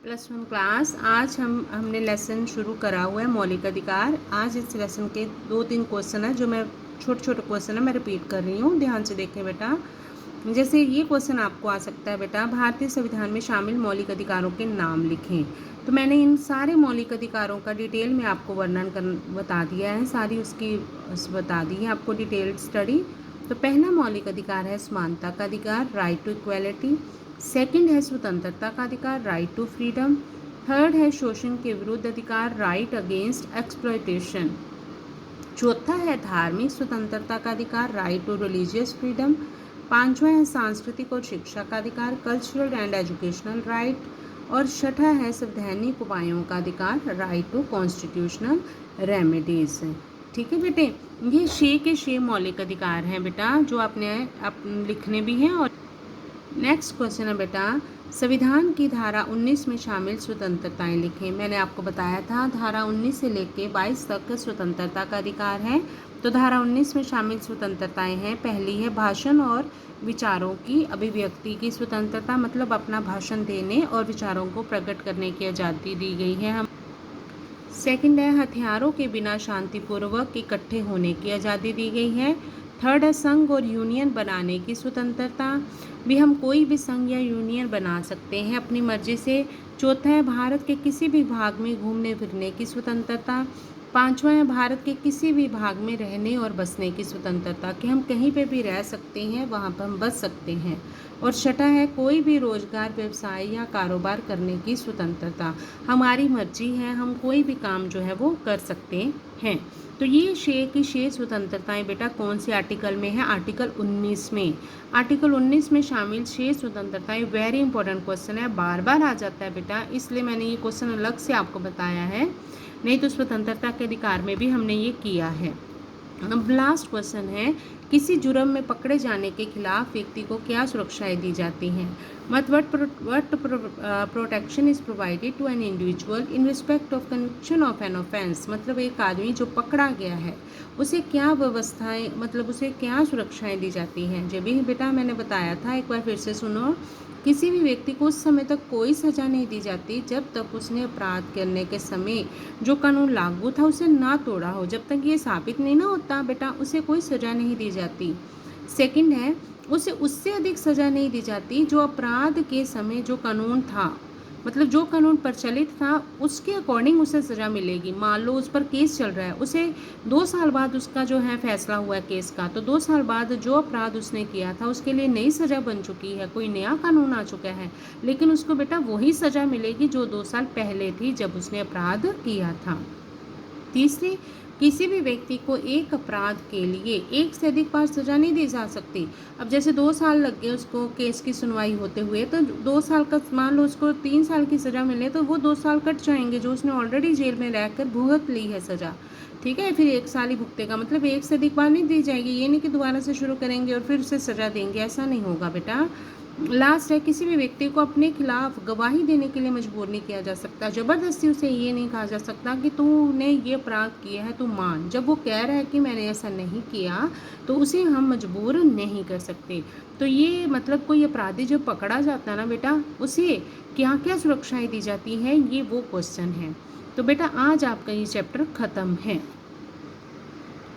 +1 class. आज हमने lesson शुरू करा हुआ है मौलिक अधिकार। आज इस लेसन के 2-3 क्वेश्चन है जो मैं छोटे छोटे क्वेश्चन है मैं रिपीट कर रही हूँ, ध्यान से देखें बेटा। जैसे ये क्वेश्चन आपको आ सकता है बेटा, भारतीय संविधान में शामिल मौलिक अधिकारों के नाम लिखें। तो मैंने इन सारे मौलिक अधिकारों का डिटेल में आपको वर्णन कर बता दिया है, सारी उसकी बता दी है आपको डिटेल्ड स्टडी। तो पहला मौलिक अधिकार है समानता का अधिकार, राइट टू इक्वेलिटी। सेकंड है स्वतंत्रता का अधिकार, राइट टू फ्रीडम। थर्ड है शोषण के विरुद्ध अधिकार, राइट अगेंस्ट एक्सप्लॉयटेशन। चौथा है धार्मिक स्वतंत्रता का अधिकार, राइट टू रिलीजियस फ्रीडम। पांचवा है सांस्कृतिक और शिक्षा का अधिकार, कल्चरल एंड एजुकेशनल राइट। और छठा है संवैधानिक उपायों का अधिकार, राइट टू कॉन्स्टिट्यूशनल रेमेडीज। ठीक है बेटे, ये 6 के 6 मौलिक अधिकार हैं बेटा, जो आपने लिखने भी हैं। और नेक्स्ट क्वेश्चन है बेटा, संविधान की धारा 19 में शामिल स्वतंत्रताएं लिखें। मैंने आपको बताया था धारा 19 से लेकर 22 तक स्वतंत्रता का अधिकार है। तो धारा 19 में शामिल स्वतंत्रताएं हैं, पहली है भाषण और विचारों की अभिव्यक्ति की स्वतंत्रता, मतलब अपना भाषण देने और विचारों को प्रकट करने की आज़ादी दी गई है हम। सेकंड है हथियारों के बिना शांतिपूर्वक इकट्ठे होने की आज़ादी दी गई है। थर्ड है संघ और यूनियन बनाने की स्वतंत्रता, भी हम कोई भी संघ या यूनियन बना सकते हैं अपनी मर्जी से। चौथा है भारत के किसी भी भाग में घूमने फिरने की स्वतंत्रता। पांचवा है भारत के किसी भी भाग में रहने और बसने की स्वतंत्रता, कि हम कहीं पे भी रह सकते हैं, वहाँ पर हम बस सकते हैं। और छठा है कोई भी रोजगार, व्यवसाय या कारोबार करने की स्वतंत्रता, हमारी मर्जी है, हम कोई भी काम जो है वो कर सकते हैं। तो ये 6 की 6 स्वतंत्रताएं बेटा कौन से आर्टिकल में है? आर्टिकल 19 में। आर्टिकल 19 में शामिल 6 स्वतंत्रताएं, वेरी इंपॉर्टेंट क्वेश्चन है, बार बार आ जाता है बेटा, इसलिए मैंने ये क्वेश्चन अलग से आपको बताया है, नहीं तो स्वतंत्रता के अधिकार में भी हमने ये किया है। अब लास्ट क्वेश्चन है, किसी जुर्म में पकड़े जाने के खिलाफ व्यक्ति को क्या सुरक्षाएं दी जाती हैं? What protection is provided to an individual in respect of conviction of an offence, मतलब एक आदमी जो पकड़ा गया है उसे क्या व्यवस्थाएं, मतलब उसे क्या सुरक्षाएं दी जाती हैं? जब भी बेटा मैंने बताया था, एक बार फिर से सुनो, किसी भी व्यक्ति को उस समय तक कोई सज़ा नहीं दी जाती जब तक उसने अपराध करने के समय जो कानून लागू था उसे ना तोड़ा हो। जब तक ये साबित नहीं ना होता बेटा, उसे कोई सज़ा नहीं दी जाती। सेकंड है, उसे उससे अधिक सज़ा नहीं दी जाती जो अपराध के समय जो कानून था, मतलब जो कानून प्रचलित था उसके अकॉर्डिंग उसे सज़ा मिलेगी। मान लो उस पर केस चल रहा है, उसे 2 साल बाद उसका जो है फैसला हुआ है केस का, तो 2 साल बाद जो अपराध उसने किया था उसके लिए नई सज़ा बन चुकी है, कोई नया कानून आ चुका है, लेकिन उसको बेटा वही सज़ा मिलेगी जो 2 साल पहले थी जब उसने अपराध किया था। तीसरी, किसी भी व्यक्ति को एक अपराध के लिए एक से अधिक बार सज़ा नहीं दी जा सकती। अब जैसे 2 साल लग गए उसको केस की सुनवाई होते हुए, तो 2 साल का, मान लो उसको 3 साल की सज़ा मिले तो वो 2 साल कट जाएंगे जो उसने ऑलरेडी जेल में रहकर भुगत ली है सज़ा। ठीक है, फिर 1 साल ही भुगतेगा, मतलब एक से अधिक बार नहीं दी जाएगी। ये नहीं कि दोबारा से शुरू करेंगे और फिर उसे सज़ा देंगे, ऐसा नहीं होगा बेटा। लास्ट है, किसी भी व्यक्ति को अपने खिलाफ गवाही देने के लिए मजबूर नहीं किया जा सकता। ज़बरदस्ती उसे ये नहीं कहा जा सकता कि तूने ये अपराध किया है, तू मान। जब वो कह रहा है कि मैंने ऐसा नहीं किया, तो उसे हम मजबूर नहीं कर सकते। तो ये मतलब कोई अपराधी जब पकड़ा जाता है ना बेटा, उसे क्या क्या सुरक्षाएं दी जाती हैं, ये वो क्वेश्चन है। तो बेटा आज आपका ये चैप्टर ख़त्म है।